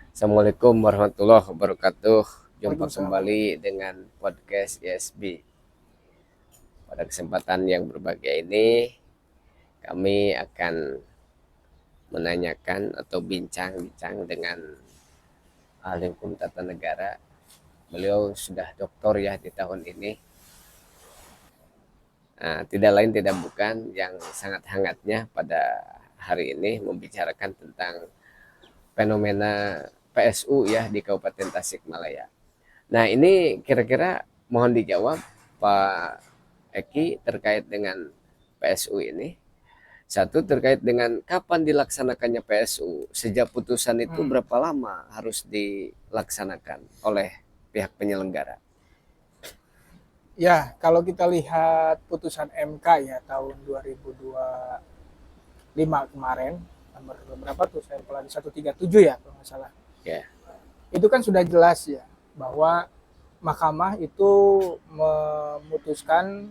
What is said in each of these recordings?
Assalamualaikum warahmatullahi wabarakatuh. Jumpa Waalaikumsalam. kembali dengan podcast ISB. Pada kesempatan yang berbahagia ini, kami akan menanyakan atau bincang-bincang dengan ahli hukum tata negara. Beliau sudah doktor ya di tahun ini. Tidak lain tidak bukan yang sangat hangatnya pada hari ini membicarakan tentang fenomena PSU ya di Kabupaten Tasikmalaya. Nah, ini kira-kira mohon dijawab Pak Eki terkait dengan PSU ini. Satu, terkait dengan kapan dilaksanakannya PSU. Sejak putusan itu berapa lama harus dilaksanakan oleh pihak penyelenggara? Ya, kalau kita lihat putusan MK ya tahun 2025 kemarin, nomor berapa tuh saya lupa lagi, 137 ya kalau nggak salah. Ya. Itu kan sudah jelas ya bahwa mahkamah itu memutuskan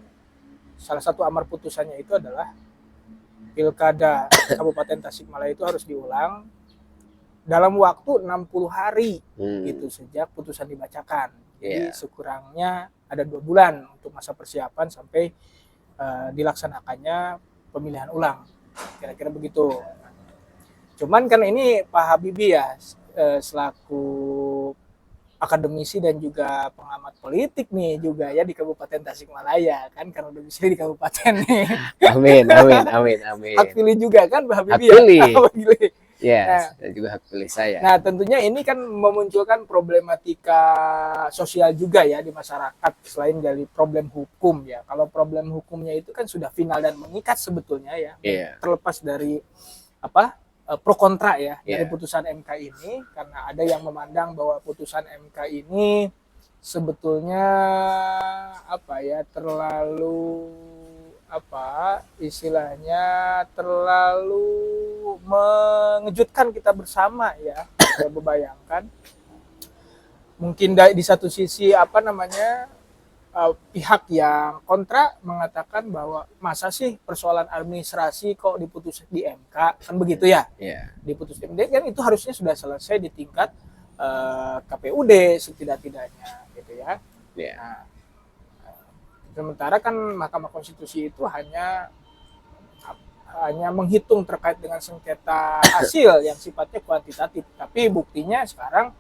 salah satu amar putusannya itu adalah Pilkada Kabupaten Tasikmalaya itu harus diulang dalam waktu 60 hari gitu sejak putusan dibacakan. Jadi sekurangnya ada 2 bulan untuk masa persiapan sampai dilaksanakannya pemilihan ulang. Kira-kira begitu. Cuman kan ini Pak Habibie ya selaku akademisi dan juga pengamat politik nih juga ya di Kabupaten Tasikmalaya kan, karena domisili di kabupaten nih. Amin, amin, amin, amin. Hak pilih juga kan Pak Habibie hak pilih. ya. Ya, Nah, dan juga hak pilih saya. Nah, tentunya ini kan memunculkan problematika sosial juga ya di masyarakat selain dari problem hukum ya. Kalau problem hukumnya itu kan sudah final dan mengikat sebetulnya ya. Terlepas dari apa pro kontra ya dari putusan MK ini, karena ada yang memandang bahwa putusan MK ini sebetulnya apa ya terlalu apa istilahnya terlalu mengejutkan kita bersama ya. Saya membayangkan mungkin di satu sisi apa namanya pihak yang kontra mengatakan bahwa masa sih persoalan administrasi kok diputus di MK kan begitu ya. Diputus di MK kan itu harusnya sudah selesai di tingkat KPUD setidak-tidaknya gitu ya. Nah, sementara kan Mahkamah Konstitusi itu hanya menghitung terkait dengan sengketa hasil yang sifatnya kuantitatif. Tapi buktinya sekarang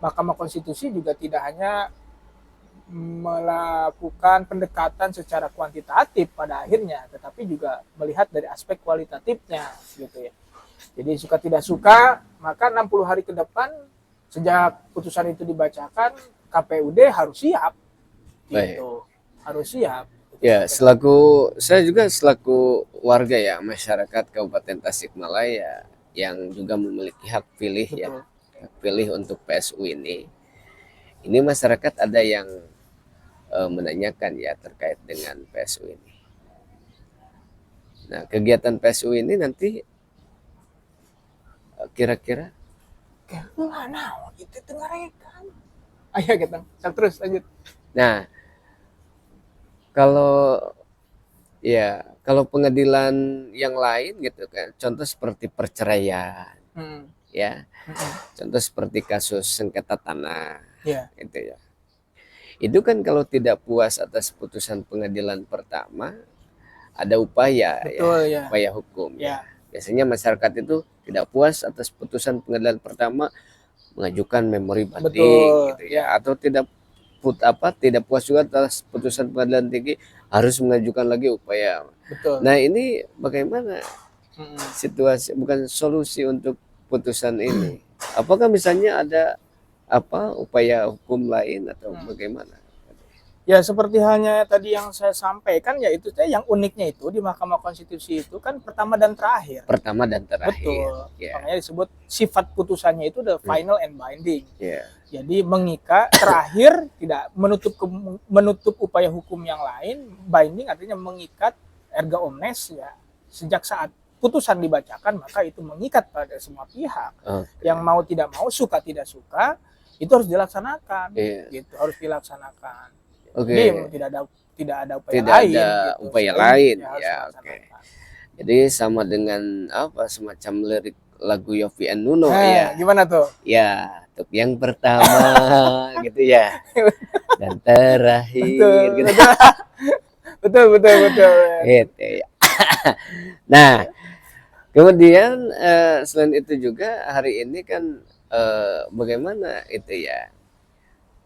Mahkamah Konstitusi juga tidak hanya melakukan pendekatan secara kuantitatif pada akhirnya, tetapi juga melihat dari aspek kualitatifnya gitu ya. Jadi suka tidak suka, maka 60 hari ke depan sejak putusan itu dibacakan, KPUD harus siap gitu. Harus siap. Ya, saya juga selaku warga ya masyarakat Kabupaten Tasikmalaya yang juga memiliki hak pilih ya, hak pilih untuk PSU ini. Ini masyarakat ada yang menanyakan ya terkait dengan PSU ini. Nah, kegiatan PSU ini nanti kira-kira mana itu dengarkan. Ayo kita terus lanjut. Nah, kalau pengadilan yang lain gitu kan, contoh seperti perceraian, ya, contoh seperti kasus sengketa tanah, gitu ya. Itu kan kalau tidak puas atas putusan pengadilan pertama, ada upaya, upaya hukum. Biasanya masyarakat itu tidak puas atas putusan pengadilan pertama, mengajukan memori banding, gitu ya, atau tidak puas juga atas putusan pengadilan tinggi, harus mengajukan lagi upaya. Nah, ini bagaimana situasi, bukan solusi untuk putusan ini? Apakah misalnya ada upaya hukum lain atau bagaimana? Ya seperti halnya tadi yang saya sampaikan, yaitu yang uniknya itu di Mahkamah Konstitusi itu kan pertama dan terakhir. Betul. Makanya disebut sifat putusannya itu the final and binding. Jadi mengikat, terakhir tidak menutup upaya hukum yang lain. Binding artinya mengikat erga omnes ya. Sejak saat putusan dibacakan maka itu mengikat pada semua pihak. Yang mau tidak mau, suka tidak suka, itu harus dilaksanakan. Gitu, harus dilaksanakan. Jadi tidak ada upaya lain. Ya. Jadi sama dengan semacam lirik lagu Yovie and Nuno ya. Gimana tuh? Ya, untuk yang pertama gitu ya. Dan terakhir gitu. Betul. Gitu ya. Nah, kemudian selain itu juga hari ini kan bagaimana itu ya.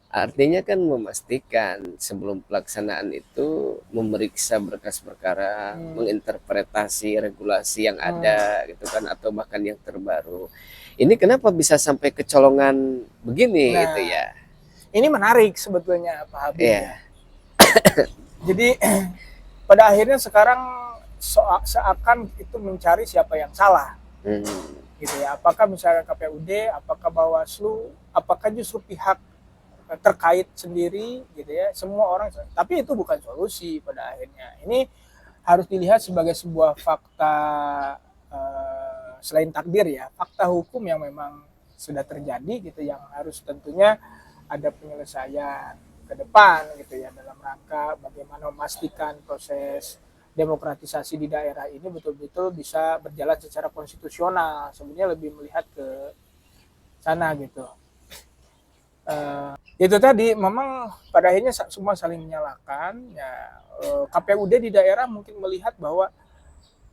Artinya kan memastikan sebelum pelaksanaan itu memeriksa berkas perkara, menginterpretasi regulasi yang ada gitu kan, atau bahkan yang terbaru. Ini kenapa bisa sampai kecolongan begini gitu ya? Ini menarik sebetulnya Pak Habib. Yeah. Jadi pada akhirnya sekarang seakan itu mencari siapa yang salah. Gitu ya. Apakah misalnya KPUD, apakah Bawaslu, apakah justru pihak terkait sendiri gitu ya, semua orang, tapi itu bukan solusi pada akhirnya. Ini harus dilihat sebagai sebuah fakta selain takdir ya, fakta hukum yang memang sudah terjadi gitu, yang harus tentunya ada penyelesaian ke depan gitu ya, dalam rangka bagaimana memastikan proses demokratisasi di daerah ini betul-betul bisa berjalan secara konstitusional. Sebenarnya lebih melihat ke sana gitu. Itu tadi memang pada akhirnya semua saling menyalahkan ya. KPUD di daerah mungkin melihat bahwa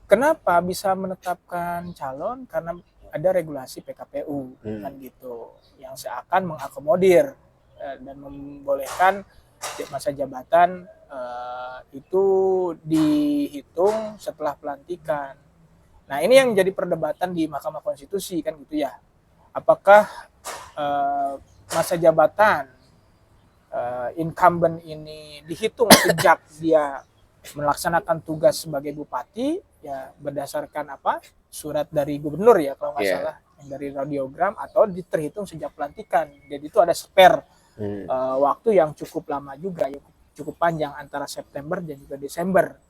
kenapa bisa menetapkan calon karena ada regulasi PKPU kan gitu, yang seakan mengakomodir dan membolehkan masa jabatan itu dihitung setelah pelantikan. Nah, ini yang menjadi perdebatan di Mahkamah Konstitusi kan gitu ya. Apakah masa jabatan incumbent ini dihitung sejak dia melaksanakan tugas sebagai bupati ya, berdasarkan apa, surat dari gubernur ya kalau nggak salah, yang dari radiogram, atau terhitung sejak pelantikan. Jadi itu ada spare waktu yang cukup lama juga, cukup panjang antara September dan juga Desember,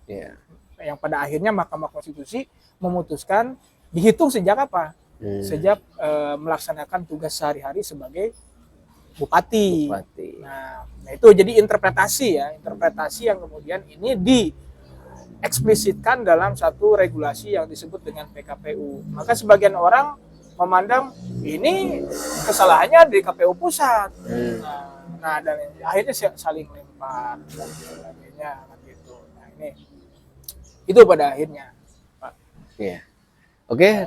yang pada akhirnya Mahkamah Konstitusi memutuskan dihitung sejak apa, sejak melaksanakan tugas sehari-hari sebagai bupati. Nah, itu jadi interpretasi yang kemudian ini dieksplisitkan dalam satu regulasi yang disebut dengan PKPU. Maka sebagian orang memandang ini kesalahannya di KPU pusat. Nah, dan akhirnya saling lempar dan sebagainya gitu. Nah, ini itu pada akhirnya, Pak. Iya. Oke.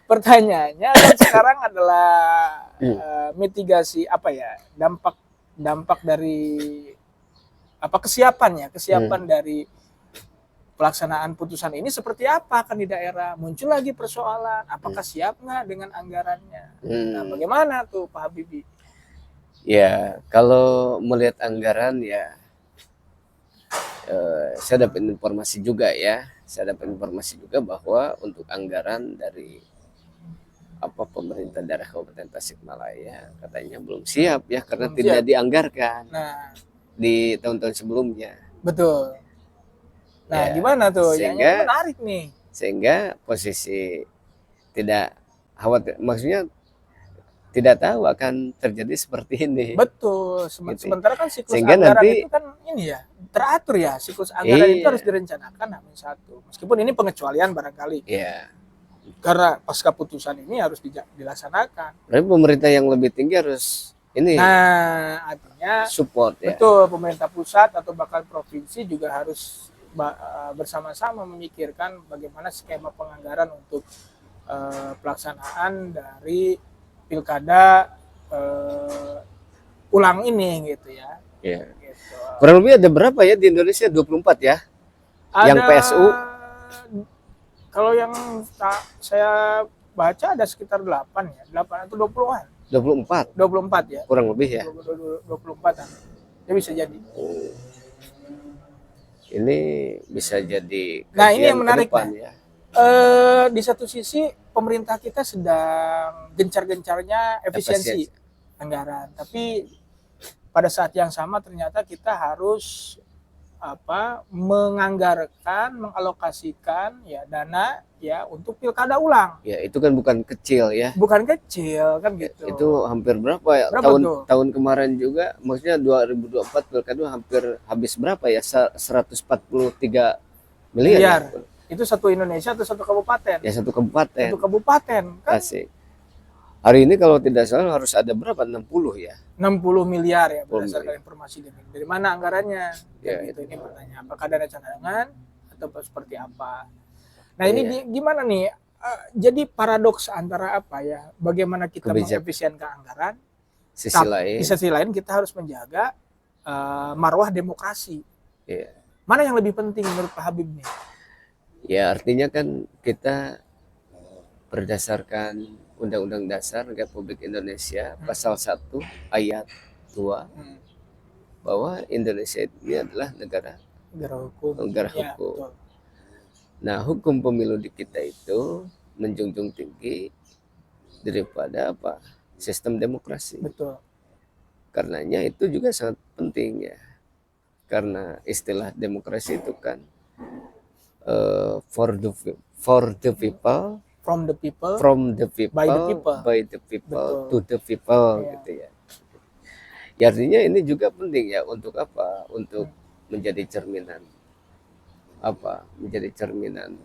Pertanyaannya kan sekarang adalah mitigasi apa ya, dampak dari apa, kesiapan dari pelaksanaan putusan ini seperti apa kan di daerah. Muncul lagi persoalan, apakah siap nggak dengan anggarannya. Nah, bagaimana tuh Pak Habibie? Ya, kalau melihat anggaran ya, saya dapat informasi juga bahwa untuk anggaran dari pemerintah daerah Kabupaten Tasikmalaya katanya belum siap ya, karena tidak dianggarkan di tahun-tahun sebelumnya. Betul. Nah, gimana tuh? Sehingga yang menarik nih. Sehingga posisi tidak khawatir, maksudnya tidak tahu akan terjadi seperti ini. Betul. Sementara kan siklus sehingga anggaran nanti, itu kan ini ya, teratur ya, siklus anggaran itu harus direncanakan H-1. Meskipun ini pengecualian barangkali. Iya. Karena pasca putusan ini harus dilaksanakan. Tapi pemerintah yang lebih tinggi harus ini. Nah, artinya support ya. Betul, pemerintah pusat atau bahkan provinsi juga harus bersama-sama memikirkan bagaimana skema penganggaran untuk pelaksanaan dari pilkada ulang ini gitu ya. Iya. Gitu. Kurang lebih ada berapa ya di Indonesia? 24 ya? Yang PSU? Kalau yang saya baca ada sekitar 8 atau 20-an. 24 ya. Kurang lebih ya. 24-an. Ya bisa jadi. Ini bisa jadi. Nah, ini yang menarik ya. Di satu sisi pemerintah kita sedang gencar-gencarnya efisiensi anggaran, tapi pada saat yang sama ternyata kita harus mengalokasikan ya dana ya untuk pilkada ulang. Ya, itu kan bukan kecil ya. Bukan kecil kan gitu. Itu hampir berapa ya? Tahun kemarin juga, maksudnya 2024 pilkada hampir habis berapa ya? 143 miliar. Itu satu Indonesia atau satu kabupaten? Ya satu kabupaten. Satu kabupaten kan? Asik. Hari ini kalau tidak salah harus ada berapa? 60 ya? 60 miliar ya berdasarkan informasi dari mana anggarannya? Ya, gitu. Ini pertanyaan. Apakah ada cadangan atau seperti apa? Nah ini gimana nih? Jadi paradoks antara apa ya? Bagaimana kita mengefisienkan anggaran? Di sisi lain kita harus menjaga marwah demokrasi. Mana yang lebih penting menurut Pak Habib nih? Ya artinya kan kita berdasarkan Undang-Undang Dasar Republik Indonesia pasal 1 ayat 2 bahwa Indonesia ini adalah negara hukum. Ya, nah, hukum pemilu di kita itu menjunjung tinggi daripada apa? Sistem demokrasi. Betul. Karenanya itu juga sangat penting ya. Karena istilah demokrasi itu kan for the people, from the people, by the people, to the people, gitu ya. Ya artinya ini juga penting ya untuk apa? Untuk menjadi cerminan apa? Menjadi cerminan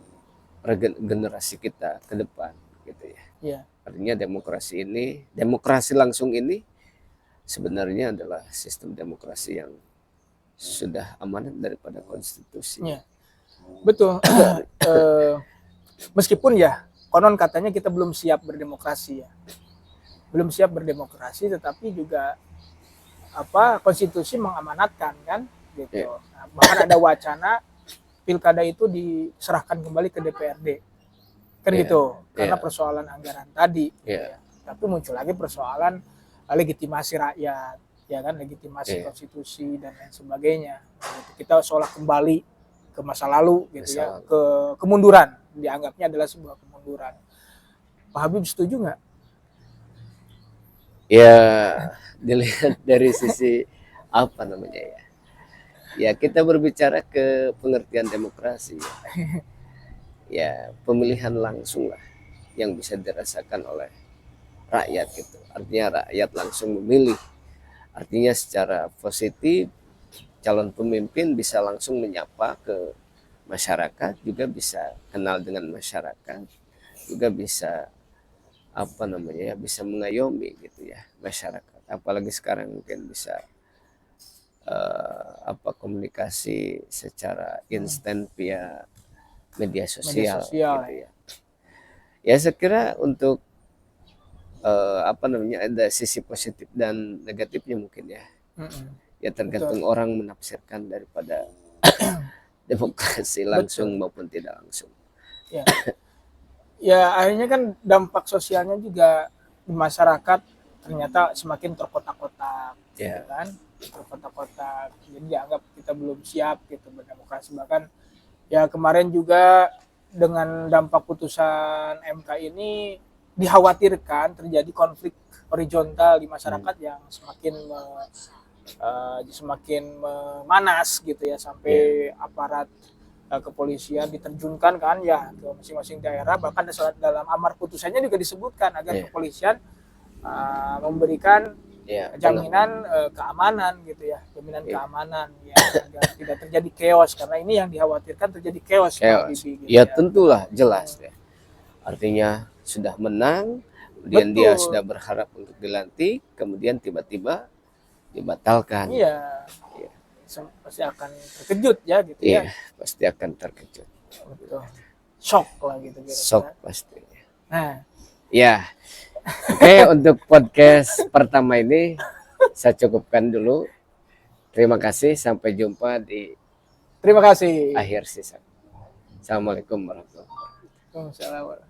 generasi kita ke depan, gitu ya. Artinya demokrasi langsung ini sebenarnya adalah sistem demokrasi yang sudah amanat daripada konstitusi. Betul. Meskipun ya konon katanya kita belum siap berdemokrasi ya. Belum siap berdemokrasi, tetapi juga konstitusi mengamanatkan kan gitu. Nah, bahkan ada wacana pilkada itu diserahkan kembali ke DPRD. Kan gitu. Karena persoalan anggaran tadi. Ya. Tapi muncul lagi persoalan legitimasi rakyat, ya kan, legitimasi konstitusi dan lain sebagainya. Gitu. Kita seolah kembali ke masa lalu gitu ya, ke kemunduran, dianggapnya adalah sebuah kemunduran. Pak Habib setuju nggak? Ya dilihat dari sisi apa namanya ya. Ya kita berbicara ke pengertian demokrasi. Ya pemilihan langsung lah yang bisa dirasakan oleh rakyat gitu. Artinya rakyat langsung memilih. Artinya secara positif calon pemimpin bisa langsung menyapa ke masyarakat, juga bisa kenal dengan masyarakat, juga bisa bisa mengayomi gitu ya masyarakat. Apalagi sekarang mungkin bisa komunikasi secara instan via media sosial gitu ya. Ya saya kira untuk ada sisi positif dan negatifnya mungkin ya. Ya tergantung orang menafsirkan daripada demokrasi langsung maupun tidak langsung. Ya akhirnya kan dampak sosialnya juga di masyarakat ternyata semakin terkotak-kotak, gitu kan, terkotak-kotak. Jadi dianggap kita belum siap gitu berdemokrasi. Bahkan ya kemarin juga dengan dampak putusan MK ini dikhawatirkan terjadi konflik horizontal di masyarakat yang semakin memanas gitu ya, sampai aparat kepolisian diterjunkan kan ya ke masing-masing daerah. Bahkan dalam amar putusannya juga disebutkan agar kepolisian memberikan jaminan keamanan gitu ya, keamanan ya, agar tidak terjadi chaos, karena ini yang dikhawatirkan terjadi chaos. Gitu ya, tentulah jelas ya. Artinya sudah menang, kemudian dia sudah berharap untuk dilantik, kemudian tiba-tiba dibatalkan. Pasti akan terkejut ya gitu ya. Pasti akan terkejut. Betul. Shock lah gitu. Shock pastinya. Nah, ya. Oke, untuk podcast pertama ini saya cukupkan dulu. Terima kasih, sampai jumpa di terima kasih. Akhir season. Assalamualaikum warahmatullahi wabarakatuh. Waalaikumsalam.